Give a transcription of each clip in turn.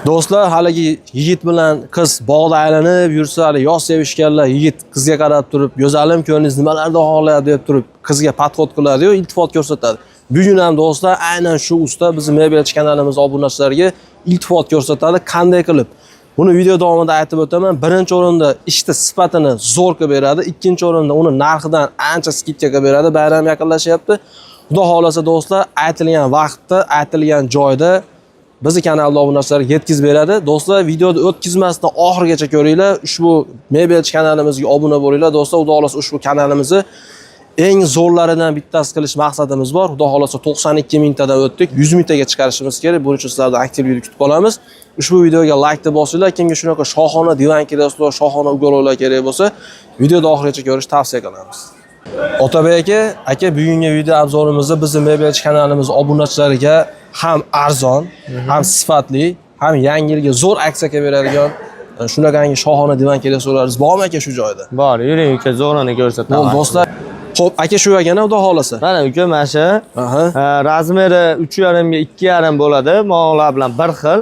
Do'stlar, haligi yigit bilan qiz bog'da aylanib yursa, yoz sevishganlar, yigit qizga qarab turib, "Go'zalim, ko'nglingiz nimalarni xohlaydi?" deb turib, qizga podxod qiladi-yu, iltifot ko'rsatadi. Bugun ham do'stlar, aynan shu usta bizning Mebelchi kanalimiz obunachilariga iltifot ko'rsatadi. Qanday qilib? Buni video davomida aytib o'taman. Birinchi o'rinda ishni sifatini zo'r qilib beradi, ikkinchi o'rinda uni narxidan ancha skidka qilib beradi. Bayram yaqinlashyapti. Xudo xolasa do'stlar, aytilgan vaqtda, aytilgan joyda bizni kanalda obunachilarga yetkazib beradi. Do'stlar, videoni o'tkazmasdan oxirigacha ko'ringlar. Ushbu Mebelchi kanalimizga obuna bo'linglar. Do'stlar, xudo xolasa ushbu kanalimizni eng zo'rlaridan bittasi qilish maqsadimiz bor. Xudo xolasa 92 mingtadan o'tdik. 100 mingtaga chiqarishimiz kerak. Buning uchun sizlardan aktivlik kutib qolamiz. Ushbu videoga like deb bosinglar. Kimga shunaqa shohona divan keraksa, shohona ugovlar kerak bo'lsa, videoni oxirigacha ko'rish tavsiya qilamiz. Otabek aka, bugungi video obzorimizda bizning Mebelchi kanalimiz obunachilariga ham arzon, ham sifatli, ham yangi yilga zo'r aksiya beradigan shunaqangi shohona divan kerak-so'rlaringiz bormi aka shu joyda? Bor, yuring uka, zo'rini ko'rsataman. Do'stlar, xo'p, aka shu yagana xudo xolasa. Mana uka, mana shu razmeri 3,5 ga 2,5 bo'ladi. Mo'g'lar bilan bir xil.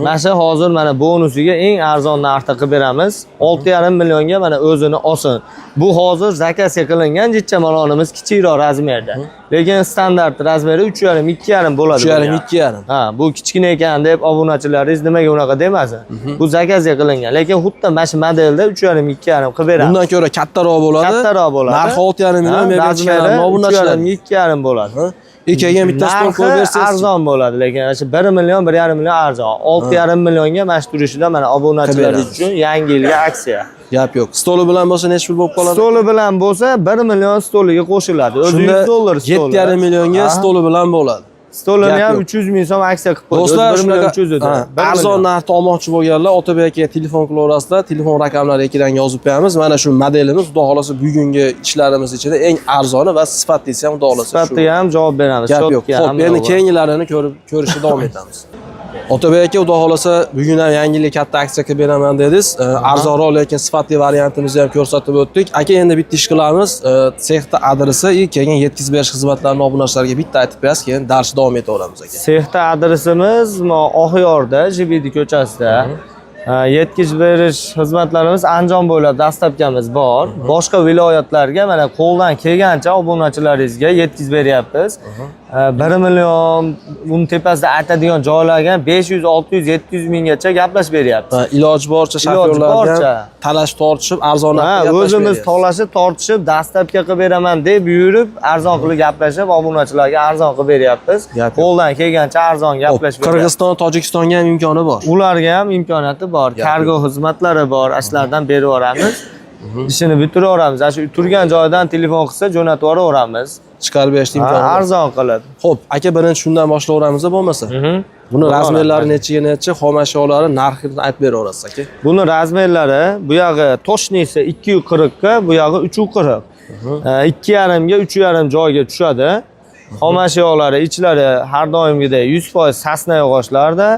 Mana shu hozir mana bonusiga eng arzon narxda qilib beramiz. 6,5 millionga mana o'zini olsin. Bu hozir zakasiya qilingan jichcha malonimiz kichikroq razmerda. Lekin standart razmeri 3,5 2,5 bo'ladi. 3,5 2,5. Ha, bu kichkina ekan deb obunachilaringiz nimaga unaqa demasin. Bu zakasiya qilingan. Lekin xuddi mana shu modelda 3,5 2,5 qilib beramiz. Bundan ko'ra kattaroq bo'ladi. Kattaroq bo'ladi. Narxi 6,5 million, Mebelchi kanalimiz obunachilar 2,5 bo'ladi. Ikaga bitta stol qo'yib bersangiz arzon bo'ladi, lekin shu 1 million 1,5 million arzon. 6,5 millionga mana shu turishida mana obunachilar uchun yangi yilga aksiya. Gap yo'q. Stoli bilan bo'lsa necha pul bo'lib qoladi? Stoli bilan bo'lsa 1 million stoliga qo'shiladi. O'zi 100 dollar stoli. 7,5 millionga stoli bilan bo'ladi. Stolini ham 300 ming so'm aksiya qilib qo'ydi. Do'stlar, 1 million 300 edi. Arzon narxda olmoqchi bo'lganlar Otabek akaga telefon qilaverasizlar. Telefon raqamlari ekranga yozib qo'yamiz. Mana shu modelimiz xudo xolasa bugungi ishlarimiz ichida eng arzoni va sifatlisi ham xudo xolasa. Sifatga ham javob beramiz. Gap yo'q. Xo'p, endi keyingilarini ko'rishda davom etamiz. Otabek aka, xudo xolasa bugun ham yangi yilga katta aksiya qilib beraman dedingiz. Arzonroq lekin sifatli variantimizni ham ko'rsatib o'tdik. Aka, endi bitta ish qilamiz. Sexda adresi, kelgan yetkazib berish xizmatlarini obunachilarga bitta aytib berasiz, keyin darsni davom etaveramiz aka. Sexda adresimiz Oxyorda, Jibidi ko'chasida. Yetkazib berish xizmatlarimiz Andijon bo'ylab dastlabkamiz bor. Boshqa viloyatlarga mana qo'ldan kelgancha obunachilaringizga yetkazib beryapmiz. 1 million uni tepasida aytadigan joylarga 500, 600, 700 minggacha gaplashib beryapmiz. Iloji boricha shofyorlarga talash tortishib arzon narxga o'zimiz talashib tortishib dastlabga qilib beraman deb yurib arzon qilib gaplashib obunachilarga arzon qilib beryapmiz. Qo'ldan kelgancha arzon gaplashib beryapmiz. Qirg'iziston, Tojikistonga ham imkoni bor. Ularga ham imkoniyati bor. Kargo xizmatlari bor. Ashlardan berib yuboramiz. Ishini bitiraveramiz. Shu turgan joydan telefon qilsa jo'natib yuboramiz. Chiqarib berishni imkoni bor. Arzon qilib. Xo'p, aka, birinchi shundan boshlayveramiz bo'lmasa. Buni razmerlari necha, xom ashyolari narxini aytib beraverasiz aka. Buni razmerlari bu yog'i toshnisi 240 ga, bu yog'i 340. 2,5 ga 3,5 joyga tushadi. Xom ashyolari ichlari har doimgidek 100% sasna yog'ochlarda.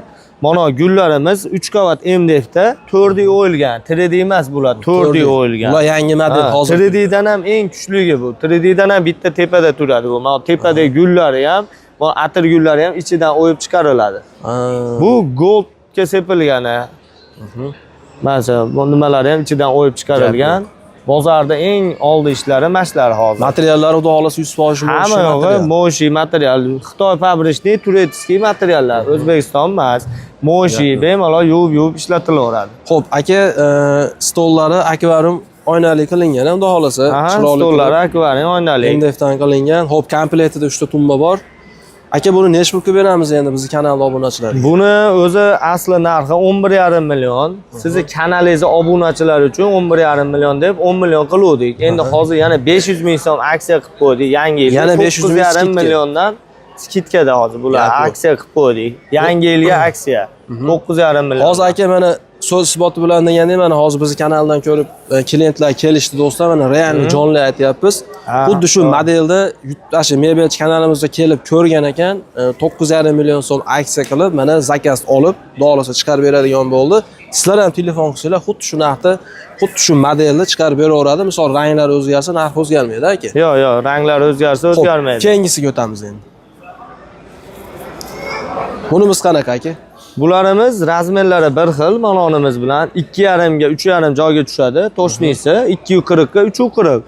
Mana gullarimiz 3 qavat MDFda 4D o'yilgan. 3D emas bular, 4D o'yilgan. Bular yangi model hozir. 3D dan ham eng kuchligi bu. 3D dan ham bitta tepada turadi bu. Mana tepadagi gullari ham, mana atir gullari ham ichidan o'yib chiqariladi. Bu goldga sepilgani. Mana bu nimalari ham ichidan o'yib chiqarilgan. Bozorda eng oldi ishlari mashlar hozir. Materiallari xudo xolasa 100% hamma yo'g'i moshi material. Xitoy fabrichniy turetskiy materiallar. O'zbekiston emas. Moshi bemalol yuvib ishlatilaveradi. Xo'p, aka, stollari akvarium oynali qilingan, xudo xolasa. Chiroyli stollari akvarium oynali. MDFdan qilingan. Xo'p, komplektida 3 ta tumba bor. Aka, buni necha pul qilib beramiz endi bizni kanal obunachilariga? Buni o'zi asli narxi 11,5 million. Sizni kanalingiz obunachilari uchun 11,5 million deb 10 million qiluvdik. Endi hozir yana 500 ming so'm aksiya qilib qo'ydik. Yangi yilga yana 500 milliondan skidkada hozir bular aksiya qilib qo'ydik. Yangi yilga aksiya 9,5 million. Hozir aka, mana so'z isboti bilan deganda mana hozir bizni kanaldan ko'rib klientlar kelishdi do'stlar, mana real jonli aytyapmiz. Xuddi shu modelda shu Mebelchi kanalimizga kelib ko'rgan ekan, 9,5 million so'm aksiya qilib, mana zakaz olib, xudo chiqarib beradigan bo'ldi. Sizlar ham telefon qilsanglar, xuddi shu narxda, xuddi shu modelda chiqarib beraveradi. Misol ranglar o'zgarsa, narx o'zgarmaydi aka. Yo'q, ranglar o'zgarsa o'zgarmaydi. Keyingisiga o'tamiz endi. Bunimiz qanaqa aka? Bularimiz razmerlari bir xil, manonimiz bilan 2,5 ga 3,5 joyga tushadi. Toshnisi 240 ga 340.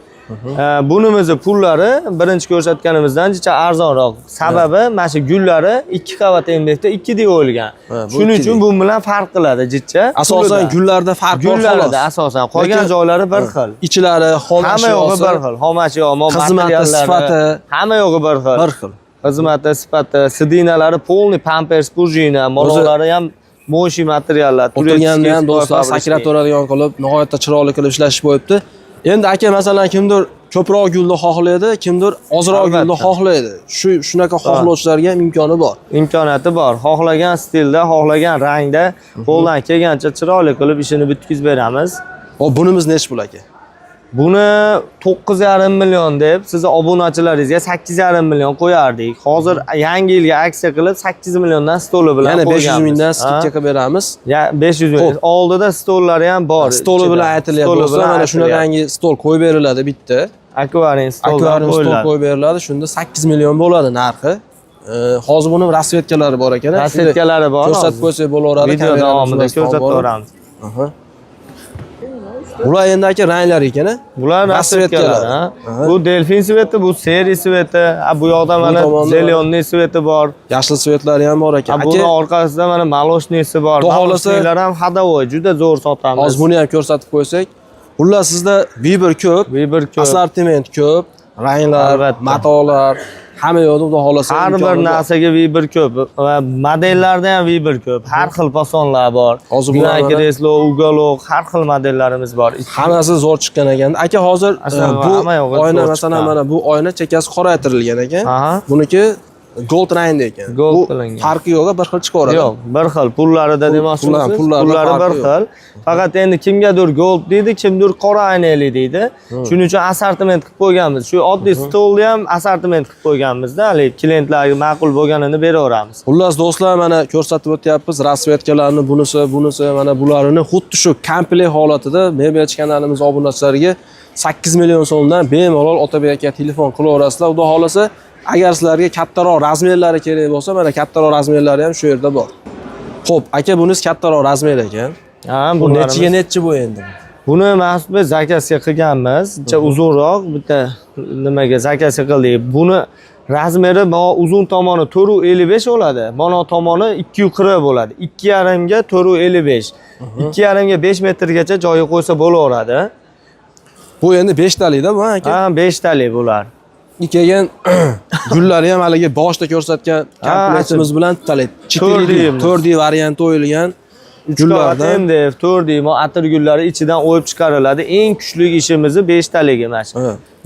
Bunimizni pullari birinchi ko'rsatganimizdan jicha arzonroq. Sababi mana shu gullari 2 qavat emdekda 2 deb o'yilgan. Shuning uchun bu bilan farq qiladi jicha. Asosan gullarda farq bor xolos. Gullarda asosan qolgan joylari bir xil. Ichlari, Hamma yog'i bir xil. Xomashyo, xizmati, sifati hamma yog'i bir xil. bir xil. Xizmati, sifati, sidinalari polni pampers, prujina, morolari ham mo'shi materiallar. O'tirganda ham do'stlar sakrab turadigan qilib, nihoyatda chiroyli qilib ishlashib qo'yibdi. Endi aka masalan kimdir ko'proq gulni xohlaydi, kimdir ozroq gulni xohlaydi. Shunaqa xohlovchilarga ham imkoni bor. Imkoniyati bor. Xohlagan stilda, xohlagan rangda qo'ldan kelgancha chiroyli qilib ishini bitkazib beramiz. Hop, bunimiz nech pul aka? Buni 9,5 million deb sizni obunachilaringizga 8,5 million qo'yardik. Hozir yangi yilga aksiya qilib 8 milliondan stoli bilan Yana qo'yganmiz. 500 mingdan skidka qilib beramiz. Ya 500 ming. Oldida stollari ham bor. Stoli bilan aytilyapti do'stlar. Mana shunaqangi stol qo'yib beriladi bitta. Akvarium stol qo'yib beriladi. Shunda 8 million bo'ladi narxi. Hozir buni rasvetkalari bor ekan. Rasvetkalari bor. Ko'rsatib qo'ysak bo'laveradi. Video davomida ko'rsatib beramiz. Bular endi aka ranglar ekan. Bular rasvetkalar. Bu delfin sveti, bu seri sveti. Bu yoqda mana zeleniy sveti bor. Yashil svetlari ham bor ekan. Buni orqasida mana maloshniisi bor. Maloshnilar ham hadavoy, juda zo'r sotamiz. Hozir buni ham ko'rsatib qo'ysak. Xullas sizda Viber ko'p, assortiment ko'p, ranglar, matolar, hamma yo'lda xudo xolasa har bir narsaga Viber ko'p va modellarda ham Viber ko'p. Har xil fasonlar bor. Hozir kreslo, uголок, har xil modellarimiz bor. Hammasi zo'r chiqqan ekan. Aka hozir bu oyna masalan mana bu oyna chekasi qoraytirilgan ekan. Buniki gold rangda ekan. Bu farqi yo'q, bir xil chiqaveradi. Yo'q, bir xil pullarida demoqchimisiz? Pullari bir xil. Faqat endi kimgadir gold deydi, kimdir qora aynali deydi. Shuning uchun assortiment qilib qo'yganmiz. Shu oddiy stolni ham assortiment qilib qo'yganmiz-da, hali klientlarga ma'qul bo'lganini beraveramiz. Xullas do'stlar, mana ko'rsatib o'tyapmiz rasvetkalarni, bunisi, mana bularini xuddi shu komplekt holatida Mebelchi kanalimiz obunachilariga 8 million so'mdan bemalol Otabek aka telefon qilaverasizlar. Xudo xolasa agar sizlarga kattaroq razmerlari kerak bo'lsa, mana kattaroq razmerlari ham shu yerda bor. Xo'p, aka bunisi kattaroq razmer ekan. Bu nechi bu endi? Buni Mas'ud zakazga qilganmiz. Uzunroq bitta nimaga zakazga qildik. Buni razmeri uzun tomoni 4,55 bo'ladi. Mana tomoni 2,40 bo'ladi. 2,5 ga 4,55. 2,5 ga 5 metrgacha joyi qo'ysa bo'laveradi. Bu endi 5 talik-da bu aka? Ha, 5 talik bular. Keyin gullari ham haligi boshda ko'rsatgan komplektimiz bilan talaydi. 4D varianti o'yilgan gullardan. MDF 4D atir gullari ichidan o'yib chiqariladi. Eng kuchli ishimiz 5 taligi mana shu.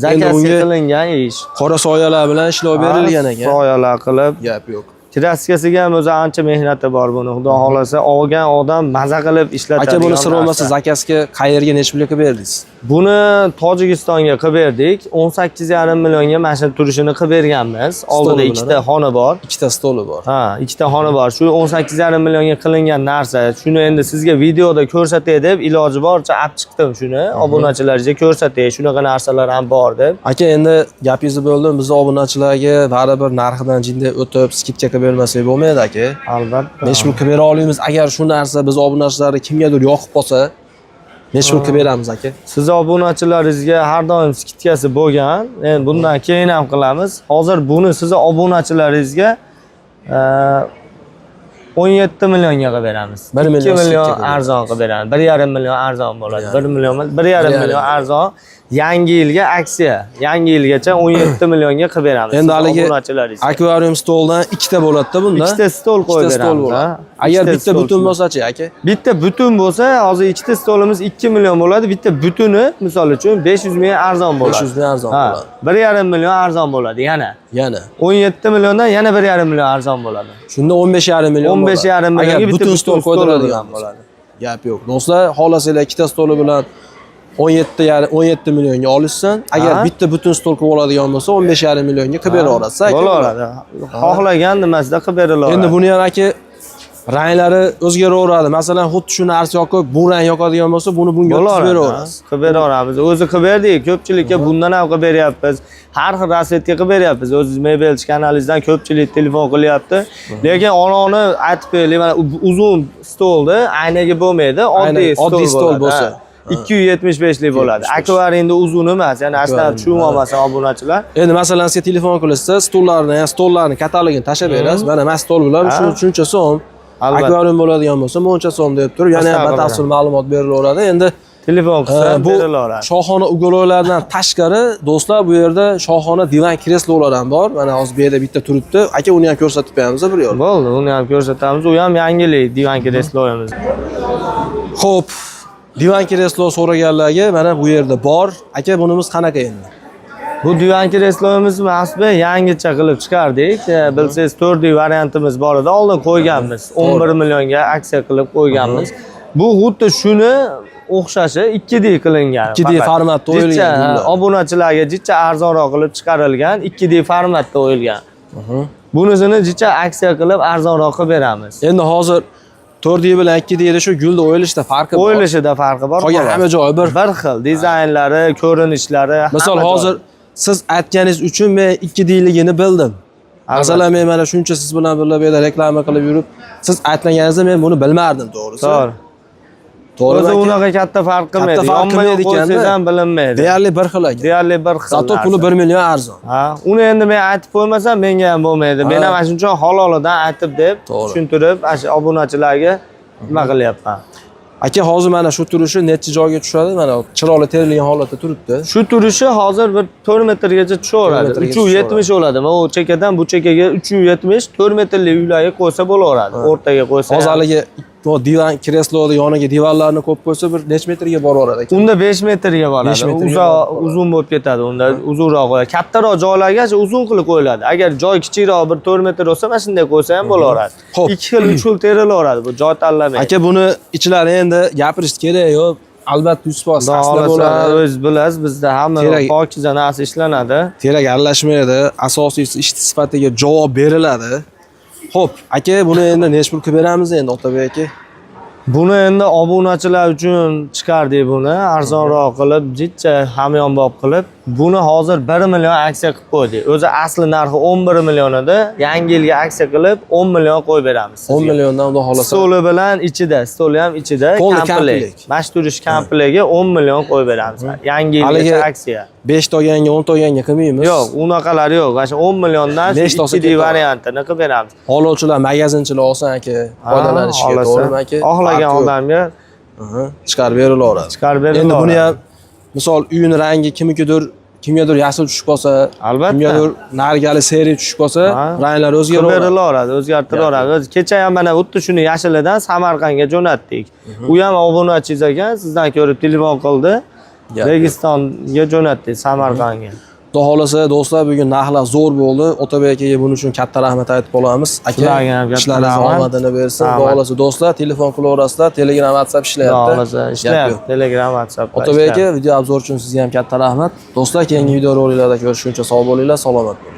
Zakazga qilingan ish. Qora soyalar bilan ishlov berilgan ekan. Soyalar qilib, gap yo'q. Kraskasiga ham o'zi ancha mehnati bor buni. Xudo xolasa olgan odam maza qilib ishlatadi. Aka buni sir bo'lmasa zakazga qayerga necha pulga qilib berdingiz? Buni Tojikistonga qilib berdik. 18,5 millionga mana shu turishini qilib berganmiz. Oldida ikkita xona bor. Ikkita stoli bor. Ha, ikkita xona bor. Shu 18,5 millionga qilingan narsa. Shuni endi sizga videoda ko'rsatay deb iloji boricha olib chiqdim shuni. Obunachilarga ko'rsatay. Shunaqa narsalar ham bor deb. Aka endi gapingizni bo'ldim. Biz obunachilarga baribir narxidan jinday o'tib, skidka qilib bermasak bo'lmaydi aka. Albatta. Necha pul qilib bera olamiz? Agar shu narsa biz obunachilarga kimgadir yoqib qolsa, necha pul qilib beramiz aka? Siz obunachilaringizga har doim skidkasi bo'lgan. Endi bundan keyin ham qilamiz. Hozir buni siz obunachilaringizga 17 millionga qilib beramiz. 1 million 2 million arzon qilib beramiz. 1,5 million arzon bo'ladi. 1 million, 1,5 million arzon. Yangi yilga aksiya. Yangi yilgacha 17 millionga qilib beramiz. Endi haligi akvarium stoldan ikkita bo'ladi-da bunda. Ikkita stol qo'yib beramiz. Agar bitta butun bo'lsa-chi aka? Bitta butun bo'lsa, hozir ikkita stolimiz 2 million bo'ladi. Bitta butuni, misol uchun 500 ming arzon bo'ladi. 500 ming arzon bo'ladi. 1,5 million arzon bo'ladi yana. 17 milliondan yana 1,5 million arzon bo'ladi. Shunda 15,5 million. 15,5 millionga butun stol qo'ydiradigan bo'ladi. Gap yo'q. Do'stlar, xohlasanglar ikkita stoli bilan 17 millionga olishsan, agar bitta butun stol qilib oladigan bo'lsa 15,5 millionga qilib beraverasiz aka. Bo'laveradi. Xohlagan nimasida qilib berilaveradi. Endi buni ham aka ranglari o'zgaraveradi. Masalan, xuddi shu narsa yoqib, bu rang yoqadigan bo'lsa, buni bunga qilib beraveramiz. Qilib beraveramiz. O'zi qilib berdik. Ko'pchilikka bundan ham qilib beryapmiz. Har xil rasvetga qilib beryapmiz. O'zingiz Mebelchi kanalingizdan ko'pchilik telefon qilyapti. Lekin ononi aytib beraylik, mana uzun stolda aynaga bo'lmaydi, oddiy stol bo'lsa 275 lik bo'ladi. Akvaringda uzun emas, ya'ni aslan tushunolmasin obunachilar. Endi masalan, sizga telefon qilishsa, stollarni katalogini tashlab berasiz. Mana men stol bilan shuncha so'm, akvarium bo'ladigan bo'lsa, buncha so'm deb turib, yana batafsil ma'lumot berilaveradi. Endi telefon qilsa bu berilaveradi. shohona ugovlardan tashqari, do'stlar, bu yerda shohona divan kreslolar ham bor. Mana hozir bu yerda bitta turibdi. Aka, uni ham ko'rsatib beramiz bir yo'l. Bo'ldi, uni ham ko'rsatamiz. U ham yangilik divan kresloyimiz. Xo'p, divan kreslo so'raganlarga mana bu yerda bor. Aka, bunimiz qanaqa endi? Bu divan kresloyimizni aslida yangicha qilib chiqardik. Bilsangiz 4D variantimiz bor edi, oldin qo'yganmiz. 11 millionga aksiya qilib qo'yganmiz. Bu xuddi shuni o'xshashi 2D qilingan. 2D formatda o'yilgan. Obunachilarga jicha arzonroq qilib chiqarilgan 2D formatda o'yilgan. Bunisini jicha aksiya qilib arzonroq qilib beramiz. Endi hozir 4D bilan 2D da shu gulda o'yilishda farqi bor. O'yilishida farqi bor. Qolgan hamma joyi bir xil. Dizaynlari, ko'rinishlari. Misol hozir siz aytganingiz uchun men 2D ligini bildim. Masalan, men mana shuncha siz bilan birga bu yerda reklama qilib yurib, siz aytmaganingizda men buni bilmardim, to'g'risi. To'g'ri. O'zi unaqa katta farq qilmaydi. Yonma-yon qo'ysangiz ham bilinmaydi. Deyarli bir xil ekan. Deyarli bir xil. Zato puli 1 million arzon. Ha, uni endi men aytib qo'ymasam menga ham bo'lmaydi. Men ham shuning uchun halolidan aytib deb tushuntirib, obunachilarga nima qilyapman. Aka, hozir mana shu turishi necha joyga tushadi? Mana chiroyli terilgan holatda turibdi. Shu turishi hozir bir 4 metrgacha tushaveradi. 370 bo'ladi. Mana u chekkadan bu chekkaga 370, 4 metrli uylarga qo'ysa bo'laveradi. O'rtaga qo'ysa. Hozir haligi divan kresloni yoniga divanlarni qo'yib qo'ysa, bir necha metrga boraveradi ekan? Unda 5 metrga boradi. Uzun bo'lib ketadi. Unda uzunroq qo'yadi. Kattaroq joylarga uzun qilib qo'yiladi. Agar joy kichikroq bir 4 metr bo'lsa, mana shunday qo'ysa ham bo'laveradi. 2 xil, 3 xil terilaveradi. Bu joy tanlamaydi. Aka, buni ichlari endi gapirish kerak yo'q. Albatta 100% asli bo'ladi. O'z bilasiz, bizda hamma pokiza narsa ishlanadi. Terak aralashmaydi. Asosiysi ish sifatiga javob beriladi. Xo'p, aka, buni endi necha pul qilib beramiz endi, Otabek aka? Buni endi obunachilar uchun chiqardik buni, arzonroq qilib, jicha hamyonbop qilib. Buni hozir 1 million aksiya qilib qo'ydik. O'zi asli narxi 11 million edi. Yangi yilga aksiya qilib 10 million qo'yib beramiz. 10 milliondan xudo xolasa. Stoli bilan ichida, stoli ham ichida, komplekt. Mashturish komplektga 10 million qo'yib beramiz. Yangi yilga aksiya. 5 toganga, 10 toganga qilmaymiz. Yo'q, unaqalar yo'q. Mana 10 milliondan 2D variantini qilib beramiz. Oluvchilar, magazinchilar olsin aka, foydalanishiga, to'g'rimi aka? Xohlagan odamga chiqarib berilaveradi. Chiqarib berilaveradi. Endi buni ham misol uyini rangi kimgadir yashil tushib qolsa, kimgadir nargali seri tushib qolsa, ranglar o'zgaraveradi. O'zgartiraveradi. Kecha ham mana xuddi shuni yashilidan Samarqandga jo'natdik. U ham obunachingiz ekan, sizdan ko'rib telefon qildi. Registonga jo'natdik, Samarqandga. Xudo xolasa do'stlar, bugun narxlar zo'r bo'ldi. Otabek akaga buning uchun katta rahmat aytib qolamiz. Aka, ishlaringiz omadini bersin. Xudo xolasa do'stlar, telefon qilaverasizlar, Telegram, WhatsApp ishlayapti. Xudo xolasa ishlayapti. Telegram, WhatsApp. Otabek aka, video obzor uchun sizga ham katta rahmat. Do'stlar, keyingi videoroliklarda ko'rishguncha sog' bo'linglar, salomat bo'ling.